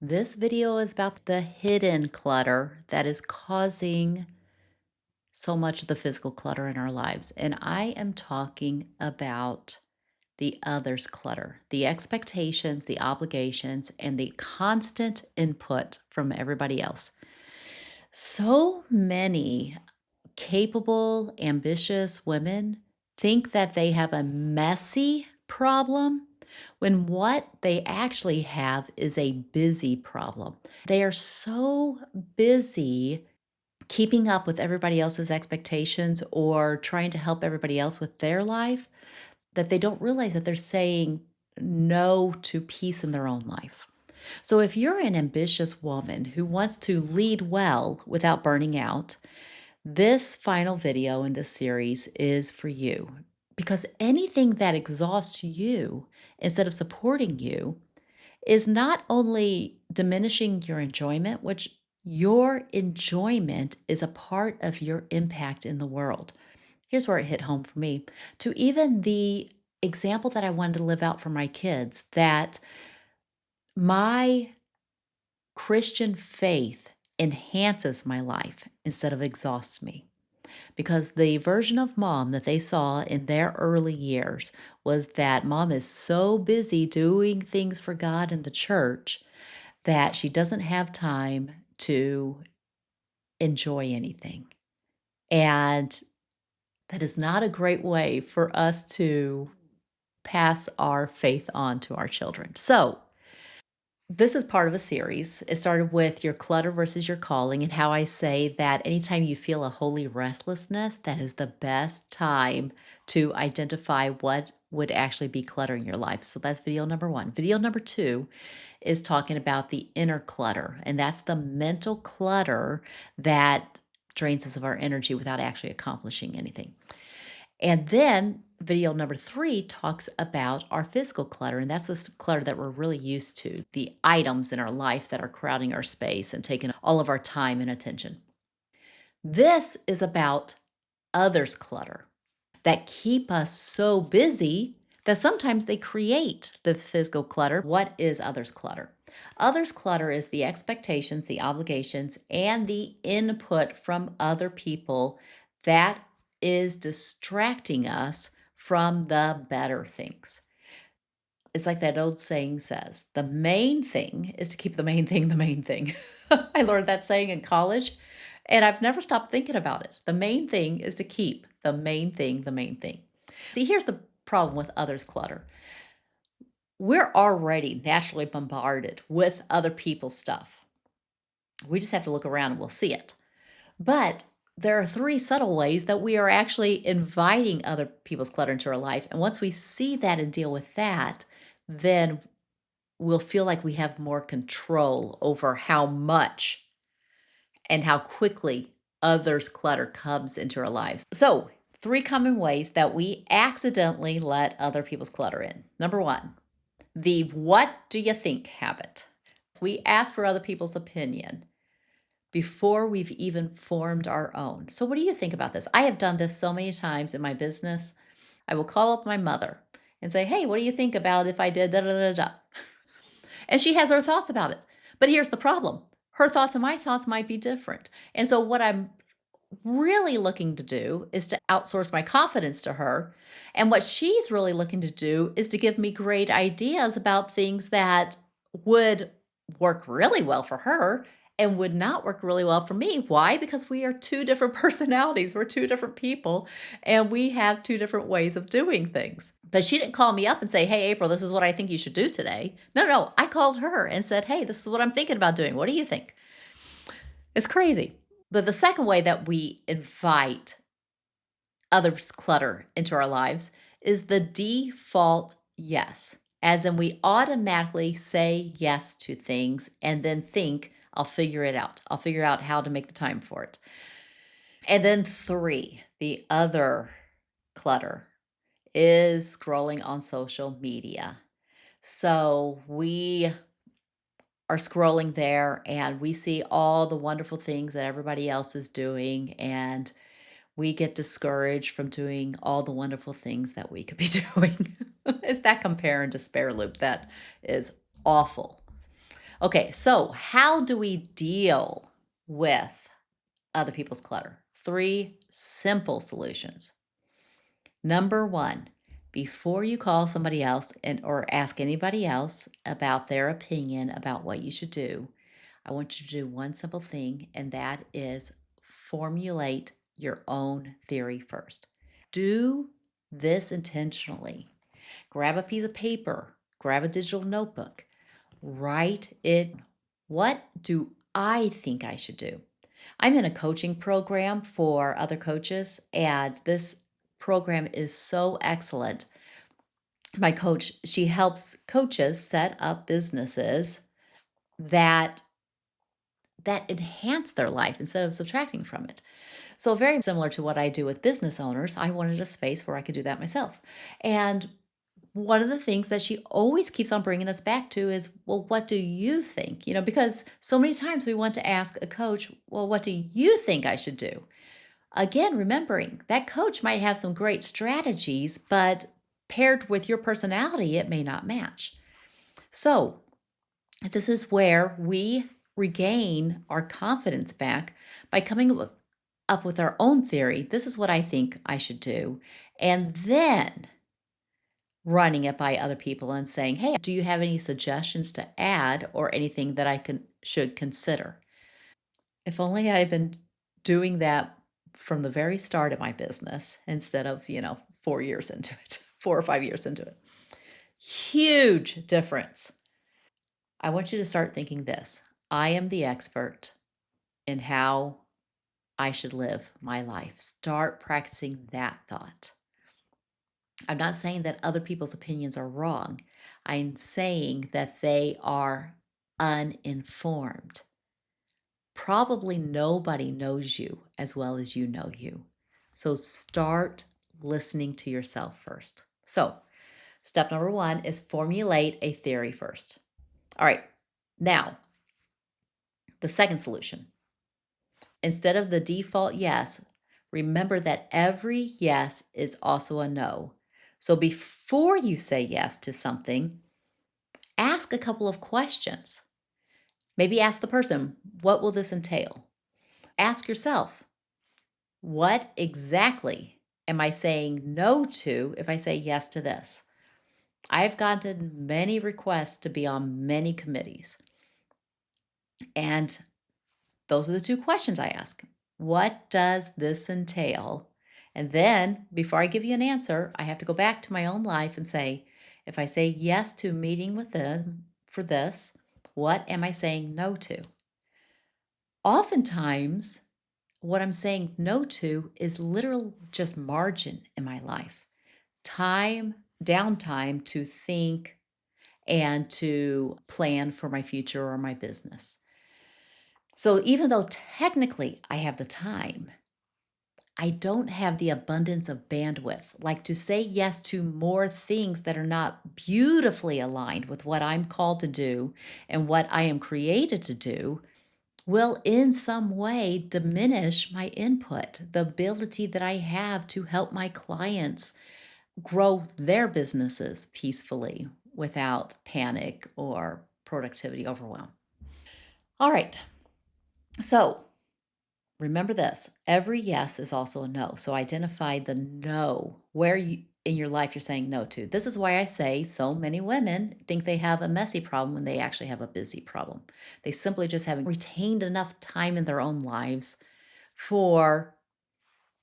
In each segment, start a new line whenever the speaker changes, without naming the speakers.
This video is about the hidden clutter that is causing so much of the physical clutter in our lives. And I am talking about the others clutter, the expectations, the obligations, and the constant input from everybody else. So many capable, ambitious women think that they have a messy problem when what they actually have is a busy problem. They are so busy keeping up with everybody else's expectations or trying to help everybody else with their life that they don't realize that they're saying no to peace in their own life. So, if you're an ambitious woman who wants to lead well without burning out, this final video in this series is for you because anything that exhausts you instead of supporting you is not only diminishing your enjoyment, which your enjoyment is a part of your impact in the world. Here's where it hit home for me to even the example that I wanted to live out for my kids that my Christian faith enhances my life instead of exhausts me. Because the version of mom that they saw in their early years was that mom is so busy doing things for God and the church that she doesn't have time to enjoy anything. And that is not a great way for us to pass our faith on to our children. So, this is part of a series. It started with your clutter versus your calling, and how I say that anytime you feel a holy restlessness, that is the best time to identify what would actually be cluttering your life. So that's video number one. Video number two is talking about the inner clutter, and that's the mental clutter that drains us of our energy without actually accomplishing anything. And then video number three talks about our physical clutter, and that's the clutter that we're really used to, the items in our life that are crowding our space and taking all of our time and attention. This is about others' clutter that keep us so busy that sometimes they create the physical clutter. What is others' clutter? Others' clutter is the expectations, the obligations, and the input from other people that is distracting us from the better things. It's like that old saying says, the main thing is to keep the main thing the main thing. I learned that saying in college, and I've never stopped thinking about it. The main thing is to keep the main thing the main thing. See, here's the problem with others' clutter. We're already naturally bombarded with other people's stuff. We just have to look around and we'll see it. But there are three subtle ways that we are actually inviting other people's clutter into our life. And once we see that and deal with that, then we'll feel like we have more control over how much and how quickly others' clutter comes into our lives. So, three common ways that we accidentally let other people's clutter in. Number one, the what do you think habit. We ask for other people's opinion before we've even formed our own. So, what do you think about this? I have done this so many times in my business. I will call up my mother and say, "Hey, what do you think about if I did da da da da?" And she has her thoughts about it. But here's the problem, her thoughts and my thoughts might be different. And so, what I'm really looking to do is to outsource my confidence to her. And what she's really looking to do is to give me great ideas about things that would work really well for her and would not work really well for me. Why? Because we are two different personalities, we're two different people, and we have two different ways of doing things. But she didn't call me up and say, "Hey, April, this is what I think you should do today." No, no, I called her and said, "Hey, this is what I'm thinking about doing. What do you think?" It's crazy. But the second way that we invite others' clutter into our lives is the default yes, as in we automatically say yes to things and then think, I'll figure it out. I'll figure out how to make the time for it. And then three, the other clutter is scrolling on social media. So we are scrolling there and we see all the wonderful things that everybody else is doing, and we get discouraged from doing all the wonderful things that we could be doing. It's that compare and despair loop that is awful. Okay, so how do we deal with other people's clutter? Three simple solutions. Number one, before you call somebody else or ask anybody else about their opinion about what you should do, I want you to do one simple thing, and that is formulate your own theory first. Do this intentionally. Grab a piece of paper, grab a digital notebook, write it. What do I think I should do? I'm in a coaching program for other coaches, and this program is so excellent. My coach, she helps coaches set up businesses that enhance their life instead of subtracting from it. So very similar to what I do with business owners, I wanted a space where I could do that myself. And one of the things that she always keeps on bringing us back to is, well, what do you think? Because so many times we want to ask a coach, well, what do you think I should do? Again, remembering that coach might have some great strategies, but paired with your personality, it may not match. So, this is where we regain our confidence back by coming up with our own theory. This is what I think I should do. And then running it by other people and saying, "Hey, do you have any suggestions to add or anything that I should consider?" If only I had been doing that from the very start of my business instead of, 4 years into it, 4 or 5 years into it. Huge difference. I want you to start thinking this. I am the expert in how I should live my life. Start practicing that thought. I'm not saying that other people's opinions are wrong. I'm saying that they are uninformed. Probably nobody knows you as well as you know you. So start listening to yourself first. So, step number one is formulate a theory first. All right. Now, the second solution, instead of the default yes, remember that every yes is also a no. So before you say yes to something, ask a couple of questions. Maybe ask the person, what will this entail? Ask yourself, what exactly am I saying no to if I say yes to this? I've gotten many requests to be on many committees. And those are the two questions I ask. What does this entail? And then before I give you an answer, I have to go back to my own life and say, if I say yes to meeting with them for this, what am I saying no to? Oftentimes, what I'm saying no to is literal just margin in my life. Time, downtime to think and to plan for my future or my business. So even though technically I have the time, I don't have the abundance of bandwidth, like to say yes to more things that are not beautifully aligned with what I'm called to do and what I am created to do will in some way diminish my input, the ability that I have to help my clients grow their businesses peacefully without panic or productivity overwhelm. All right. So remember this, every yes is also a no. So identify the no, where you in your life you're saying no to. This is why I say so many women think they have a messy problem when they actually have a busy problem. They simply just haven't retained enough time in their own lives for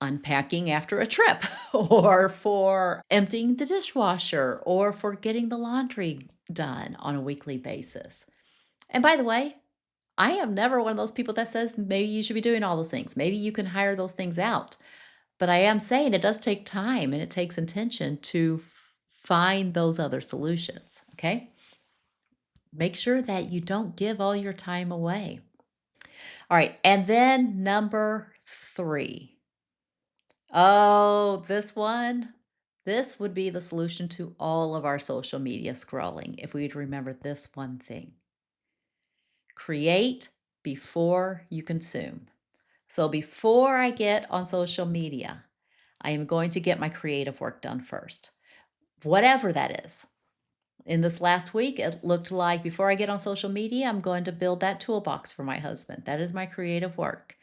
unpacking after a trip or for emptying the dishwasher or for getting the laundry done on a weekly basis. And by the way, I am never one of those people that says maybe you should be doing all those things. Maybe you can hire those things out. But I am saying it does take time and it takes intention to find those other solutions. Okay. Make sure that you don't give all your time away. All right. And then number three. Oh, this one. This would be the solution to all of our social media scrolling if we'd remember this one thing. Create before you consume. So before I get on social media, I am going to get my creative work done first, whatever that is. In this last week, it looked like before I get on social media, I'm going to build that toolbox for my husband. That is my creative work.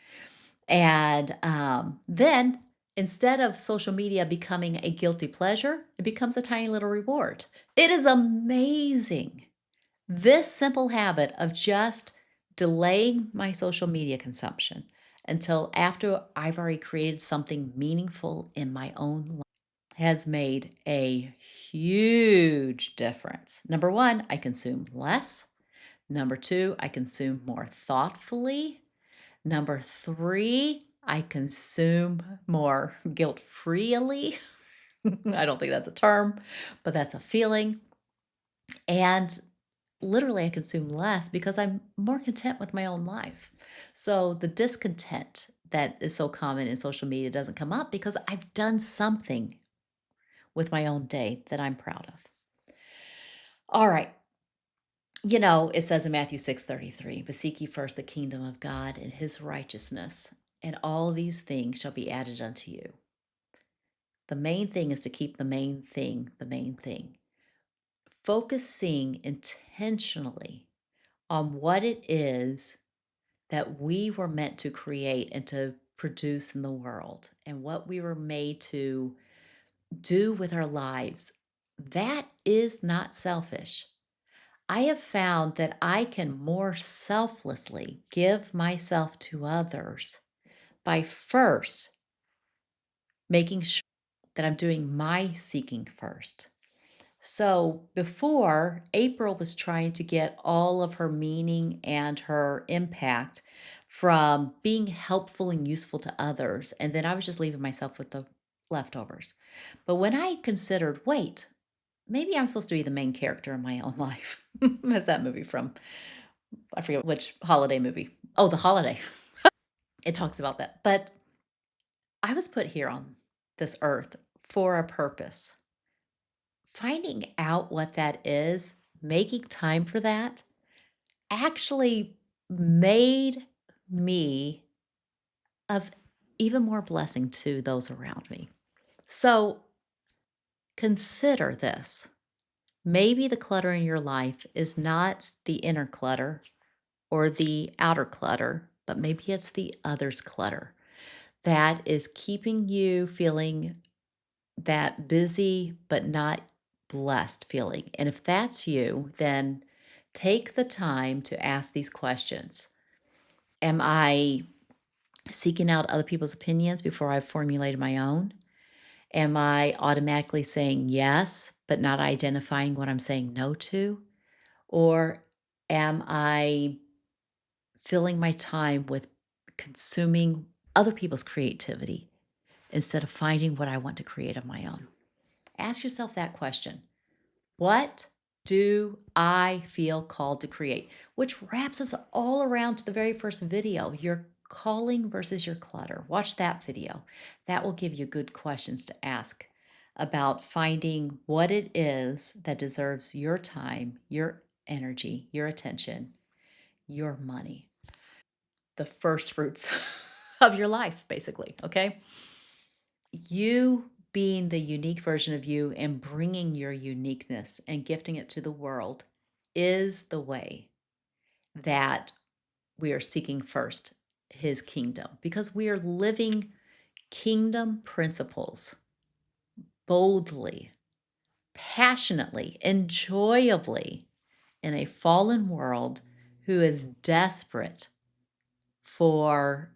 And then instead of social media becoming a guilty pleasure, it becomes a tiny little reward. It is amazing. This simple habit of just delaying my social media consumption until after I've already created something meaningful in my own life has made a huge difference. Number one, I consume less. Number two, I consume more thoughtfully. Number three, I consume more guilt freely. I don't think that's a term, but that's a feeling. And literally, I consume less because I'm more content with my own life. So the discontent that is so common in social media doesn't come up because I've done something with my own day that I'm proud of. All right. It says in Matthew 6:33, but seek ye first the kingdom of God and his righteousness, and all these things shall be added unto you. The main thing is to keep the main thing the main thing. Focusing intentionally on what it is that we were meant to create and to produce in the world and what we were made to do with our lives. That is not selfish. I have found that I can more selflessly give myself to others by first making sure that I'm doing my seeking first. So before, April was trying to get all of her meaning and her impact from being helpful and useful to others. And then I was just leaving myself with the leftovers. But when I considered, wait, maybe I'm supposed to be the main character in my own life. That's that movie from, I forget which holiday movie. Oh, The Holiday. It talks about that. But I was put here on this earth for a purpose. Finding out what that is, making time for that, actually made me of even more blessing to those around me. So consider this. Maybe the clutter in your life is not the inner clutter or the outer clutter, but maybe it's the other's clutter that is keeping you feeling that busy but not blessed feeling. And if that's you, then take the time to ask these questions. Am I seeking out other people's opinions before I've formulated my own? Am I automatically saying yes, but not identifying what I'm saying no to? Or am I filling my time with consuming other people's creativity instead of finding what I want to create of my own? Ask yourself that question. What do I feel called to create? Which wraps us all around to the very first video, your calling versus your clutter. Watch that video. That will give you good questions to ask about finding what it is that deserves your time, your energy, your attention, your money. The first fruits of your life, basically. Okay. You being the unique version of you and bringing your uniqueness and gifting it to the world is the way that we are seeking first his kingdom because we are living kingdom principles boldly, passionately, enjoyably in a fallen world who is desperate for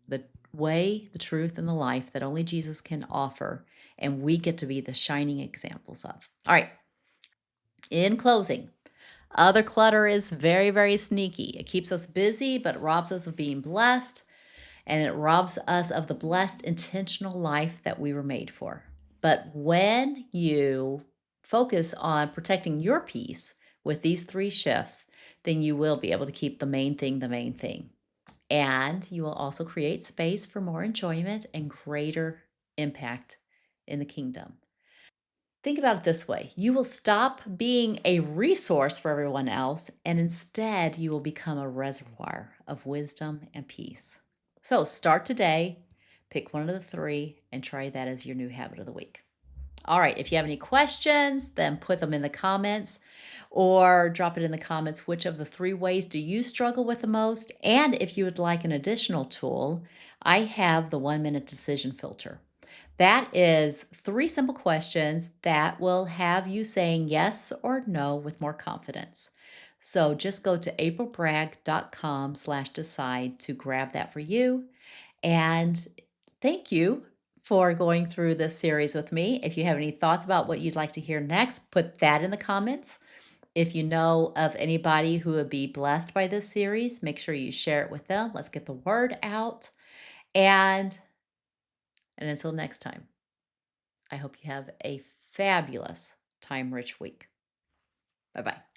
the way, the truth, and the life that only Jesus can offer. And we get to be the shining examples of. All right. In closing, other clutter is very, very sneaky. It keeps us busy, but it robs us of being blessed. And it robs us of the blessed, intentional life that we were made for. But when you focus on protecting your peace with these three shifts, then you will be able to keep the main thing the main thing. And you will also create space for more enjoyment and greater impact in the kingdom. Think about it this way: you will stop being a resource for everyone else, and instead, you will become a reservoir of wisdom and peace. So, start today, pick one of the three, and try that as your new habit of the week. All right. If you have any questions, then put them in the comments or drop it in the comments. Which of the three ways do you struggle with the most? And if you would like an additional tool, I have the 1 minute decision filter. That is three simple questions that will have you saying yes or no with more confidence. So just go to aprilbragg.com/decide to grab that for you. And thank you for going through this series with me. If you have any thoughts about what you'd like to hear next, put that in the comments. If you know of anybody who would be blessed by this series, make sure you share it with them. Let's get the word out. And and until next time, I hope you have a fabulous time rich week. Bye-bye.